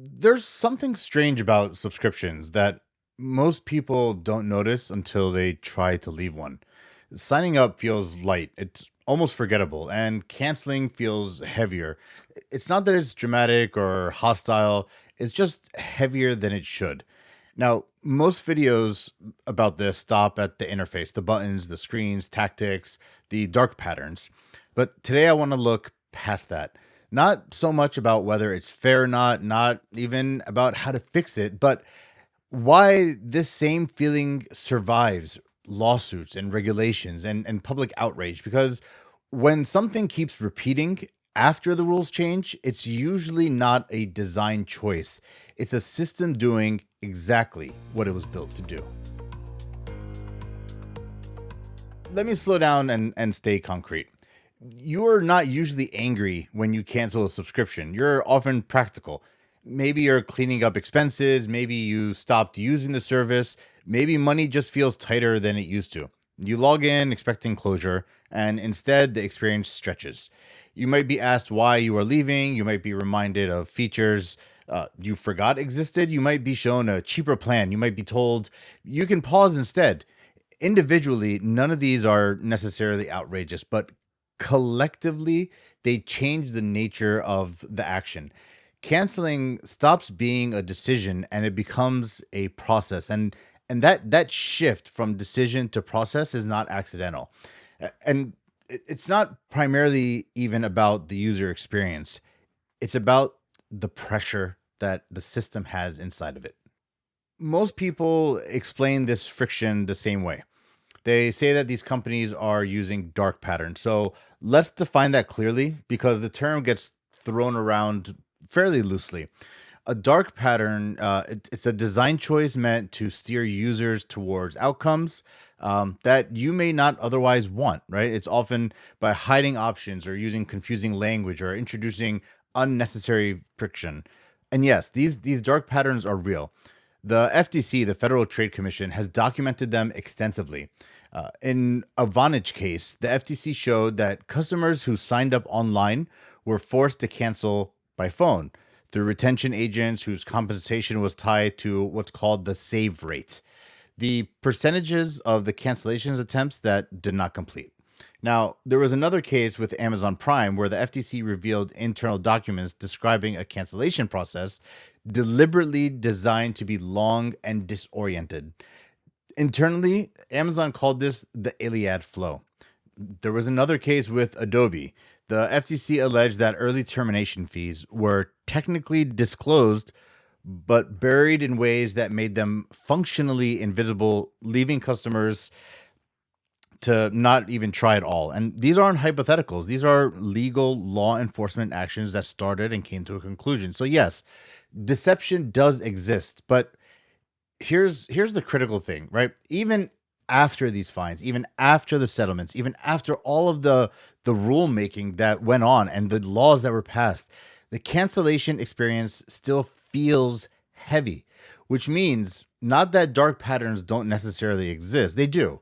There's something strange about subscriptions that most people don't notice until they try to leave one. Signing up feels light, it's almost forgettable, and canceling feels heavier. It's not that it's dramatic or hostile, it's just heavier than it should. Now, most videos about this stop at the interface, the buttons, the screens, tactics, the dark patterns. But today I want to look past that. Not so much about whether it's fair or not even about how to fix it, but why this same feeling survives lawsuits and regulations and public outrage. Because when something keeps repeating after the rules change, it's usually not a design choice. It's a system doing exactly what it was built to do. Let me slow down and stay concrete. You're not usually angry when you cancel a subscription. You're often practical. Maybe you're cleaning up expenses. Maybe you stopped using the service. Maybe money just feels tighter than it used to. You log in expecting closure, and instead the experience stretches. You might be asked why you are leaving. You might be reminded of features you forgot existed. You might be shown a cheaper plan. You might be told you can pause instead. Individually, none of these are necessarily outrageous, but collectively, they change the nature of the action. Canceling stops being a decision and it becomes a process. And that shift from decision to process is not accidental. And it's not primarily even about the user experience. It's about the pressure that the system has inside of it. Most people explain this friction the same way. They say that these companies are using dark patterns. So let's define that clearly because the term gets thrown around fairly loosely. A dark pattern, it's a design choice meant to steer users towards outcomes that you may not otherwise want, right? It's often by hiding options or using confusing language or introducing unnecessary friction. And yes, these dark patterns are real. The FTC, the Federal Trade Commission, has documented them extensively. In a Vonage case, the FTC showed that customers who signed up online were forced to cancel by phone through retention agents whose compensation was tied to what's called the save rate, the percentages of the cancellations attempts that did not complete. Now, there was another case with Amazon Prime where the FTC revealed internal documents describing a cancellation process deliberately designed to be long and disoriented. Internally, Amazon called this the Iliad flow. There was another case with Adobe. The FTC alleged that early termination fees were technically disclosed, but buried in ways that made them functionally invisible, leaving customers to not even try at all. And these aren't hypotheticals. These are legal law enforcement actions that started and came to a conclusion. So yes, deception does exist, but here's the critical thing, right? Even after these fines, even after the settlements, even after all of the rulemaking that went on and the laws that were passed, the cancellation experience still feels heavy, which means not that dark patterns don't necessarily exist. They do,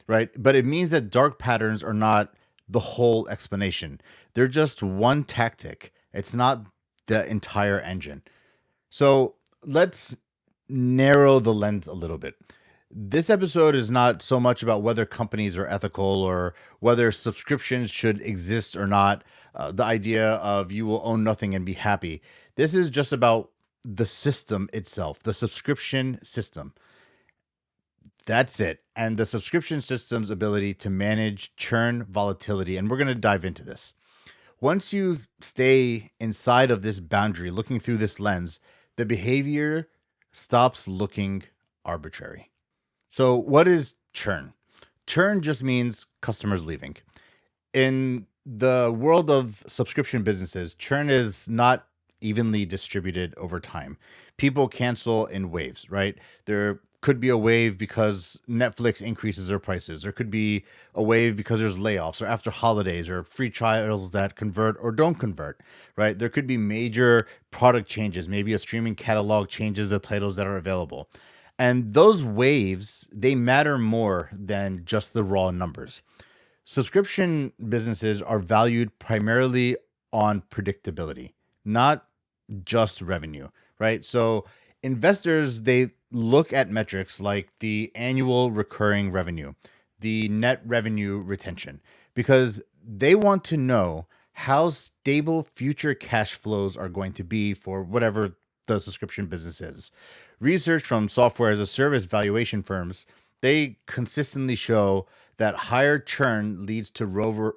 right? But it means that dark patterns are not the whole explanation. They're just one tactic. It's not the entire engine. So let's narrow the lens a little bit. This episode is not so much about whether companies are ethical or whether subscriptions should exist or not. The idea of you will own nothing and be happy. This is just about the system itself, the subscription system. That's it. And the subscription system's ability to manage churn, volatility. And we're going to dive into this. Once you stay inside of this boundary, looking through this lens, the behavior stops looking arbitrary. So, what is churn? Churn just means customers leaving. In the world of subscription businesses, churn is not evenly distributed over time. People cancel in waves, right? There could be a wave because Netflix increases their prices. There could be a wave because there's layoffs or after holidays or free trials that convert or don't convert, right? There could be major product changes. Maybe a streaming catalog changes the titles that are available. And those waves, they matter more than just the raw numbers. Subscription businesses are valued primarily on predictability, not just revenue, right? So investors, they look at metrics like the annual recurring revenue, the net revenue retention, because they want to know how stable future cash flows are going to be for whatever the subscription business is. Research from software as a service valuation firms, they consistently show that higher churn leads to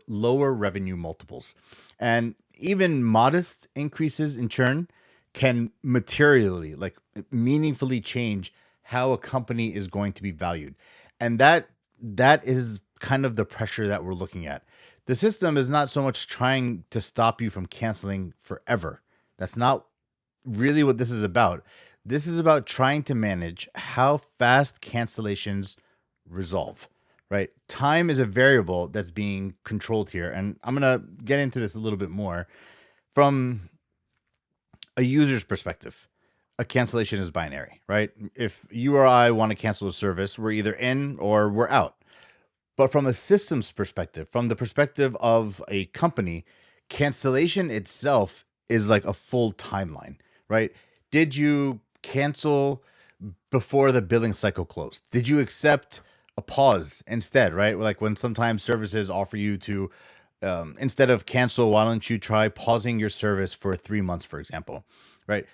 lower revenue multiples. And even modest increases in churn can materially, like meaningfully change how a company is going to be valued. And that is kind of the pressure that we're looking at. The system is not so much trying to stop you from canceling forever. That's not really what this is about. This is about trying to manage how fast cancellations resolve, right? Time is a variable that's being controlled here. And I'm going to get into this a little bit more. From a user's perspective, a cancellation is binary, right? If you or I want to cancel a service, we're either in or we're out. But from a systems perspective, from the perspective of a company, cancellation itself is like a full timeline, right? Did you cancel before the billing cycle closed? Did you accept a pause instead, right? Like when sometimes services offer you to, instead of cancel, why don't you try pausing your service for 3 months, for example, right?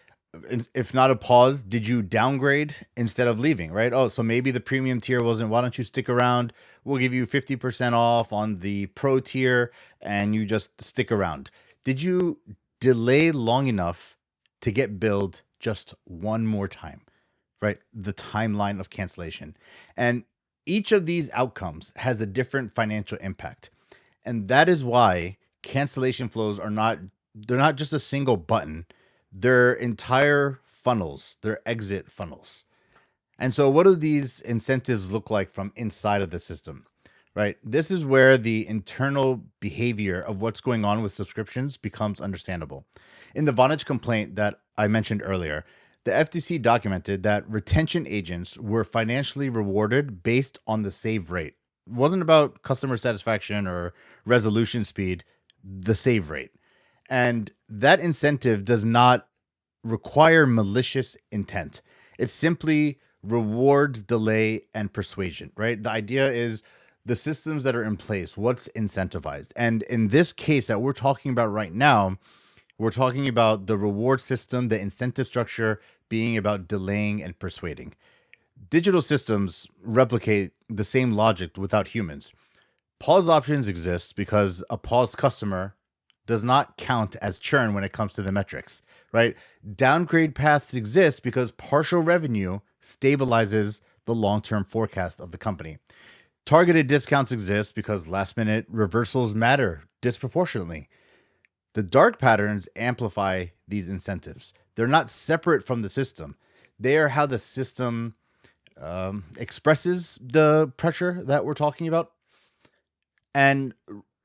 If not a pause, did you downgrade instead of leaving, right? Oh, so maybe the premium tier wasn't, why don't you stick around? We'll give you 50% off on the pro tier and you just stick around. Did you delay long enough to get billed just one more time, right? The timeline of cancellation. And each of these outcomes has a different financial impact. And that is why cancellation flows they're not just a single button. They're entire funnels, they're exit funnels. And so, what do these incentives look like from inside of the system? Right? This is where the internal behavior of what's going on with subscriptions becomes understandable. In the Vonage complaint that I mentioned earlier, the FTC documented that retention agents were financially rewarded based on the save rate. It wasn't about customer satisfaction or resolution speed, the save rate. And that incentive does not require malicious intent. It simply rewards delay and persuasion, right? The idea is the systems that are in place, what's incentivized. And in this case that we're talking about right now, we're talking about the reward system, the incentive structure being about delaying and persuading. Digital systems replicate the same logic without humans. Pause options exist because a paused customer does not count as churn when it comes to the metrics, right? Downgrade paths exist because partial revenue stabilizes the long-term forecast of the company. Targeted discounts exist because last-minute reversals matter disproportionately. The dark patterns amplify these incentives. They're not separate from the system. They are how the system expresses the pressure that we're talking about. And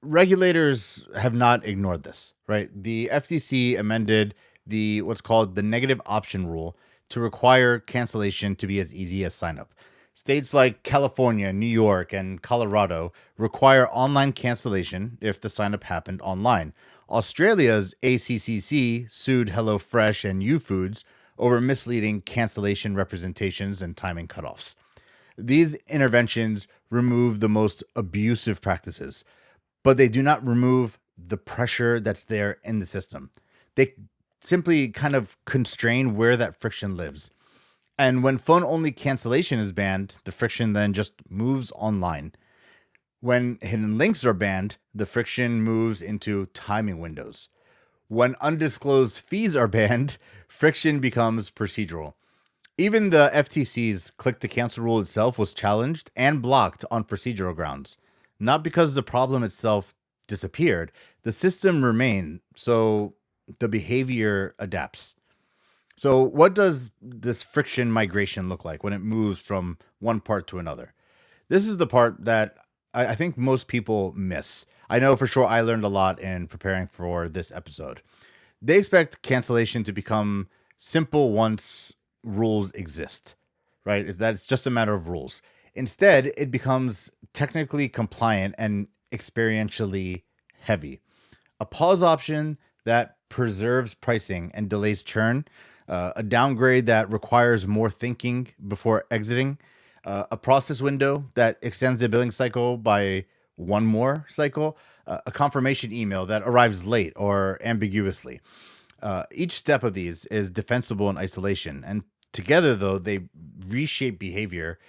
regulators have not ignored this, right? The FTC amended what's called the negative option rule to require cancellation to be as easy as sign up. States like California, New York, and Colorado require online cancellation if the sign up happened online. Australia's ACCC sued HelloFresh and YouFoods over misleading cancellation representations and timing cutoffs. These interventions remove the most abusive practices, but they do not remove the pressure that's there in the system. They simply kind of constrain where that friction lives. And when phone only cancellation is banned, the friction then just moves online. When hidden links are banned, the friction moves into timing windows. When undisclosed fees are banned, friction becomes procedural. Even the FTC's click to cancel rule itself was challenged and blocked on procedural grounds. Not because the problem itself disappeared, the system remained, so the behavior adapts. So, what does this friction migration look like when it moves from one part to another? This is the part that I think most people miss. I know for sure I learned a lot in preparing for this episode. They expect cancellation to become simple once rules exist, right? Is that it's just a matter of rules. Instead, it becomes technically compliant and experientially heavy. A pause option that preserves pricing and delays churn, a downgrade that requires more thinking before exiting, a process window that extends the billing cycle by one more cycle, a confirmation email that arrives late or ambiguously. Each step of these is defensible in isolation, and together, though, they reshape behavior,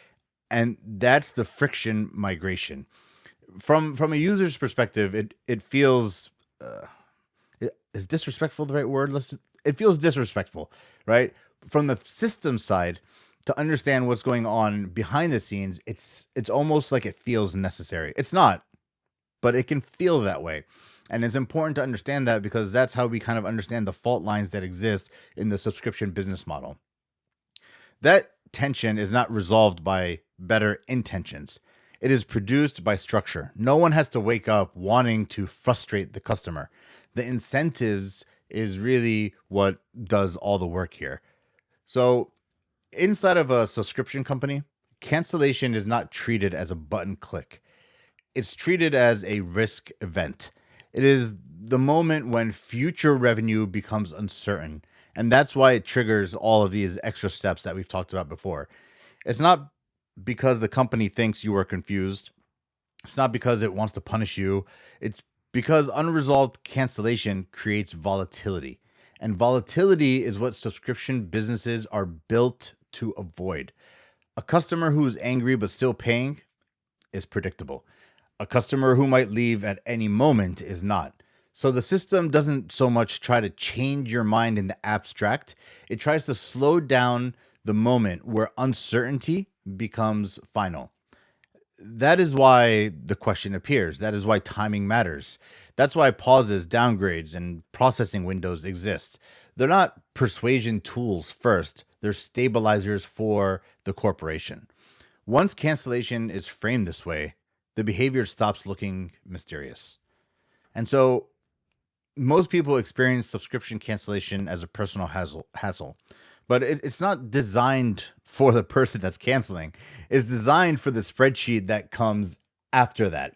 and that's the friction migration. From a user's perspective, it feels is disrespectful the right word? It feels disrespectful, right? From the system side, to understand what's going on behind the scenes, it's almost like it feels necessary. It's not, but it can feel that way. And it's important to understand that because that's how we kind of understand the fault lines that exist in the subscription business model. That tension is not resolved by better intentions. It is produced by structure. No one has to wake up wanting to frustrate the customer. The incentives is really what does all the work here. So, inside of a subscription company, cancellation is not treated as a button click. It's treated as a risk event. It is the moment when future revenue becomes uncertain. And that's why it triggers all of these extra steps that we've talked about before. It's not because the company thinks you are confused. It's not because it wants to punish you. It's because unresolved cancellation creates volatility. And volatility is what subscription businesses are built to avoid. A customer who is angry but still paying is predictable. A customer who might leave at any moment is not. So the system doesn't so much try to change your mind in the abstract. It tries to slow down the moment where uncertainty becomes final. That is why the question appears. That is why timing matters. That's why pauses, downgrades, and processing windows exist. They're not persuasion tools first, they're stabilizers for the corporation. Once cancellation is framed this way, the behavior stops looking mysterious. And so most people experience subscription cancellation as a personal hassle, but it's not designed for the person that's canceling. It's designed for the spreadsheet that comes after that.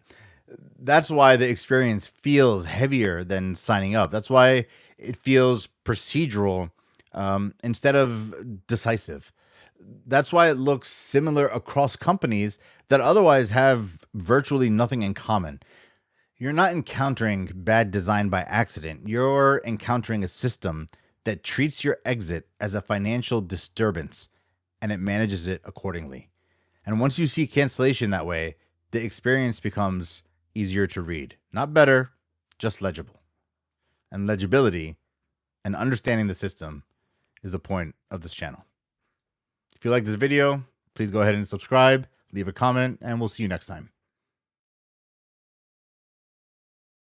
That's why the experience feels heavier than signing up. That's why it feels procedural instead of decisive. That's why it looks similar across companies that otherwise have virtually nothing in common. You're not encountering bad design by accident. You're encountering a system that treats your exit as a financial disturbance and it manages it accordingly. And once you see cancellation that way, the experience becomes easier to read. Not better, just legible. And legibility and understanding the system is the point of this channel. If you like this video, please go ahead and subscribe, leave a comment, and we'll see you next time.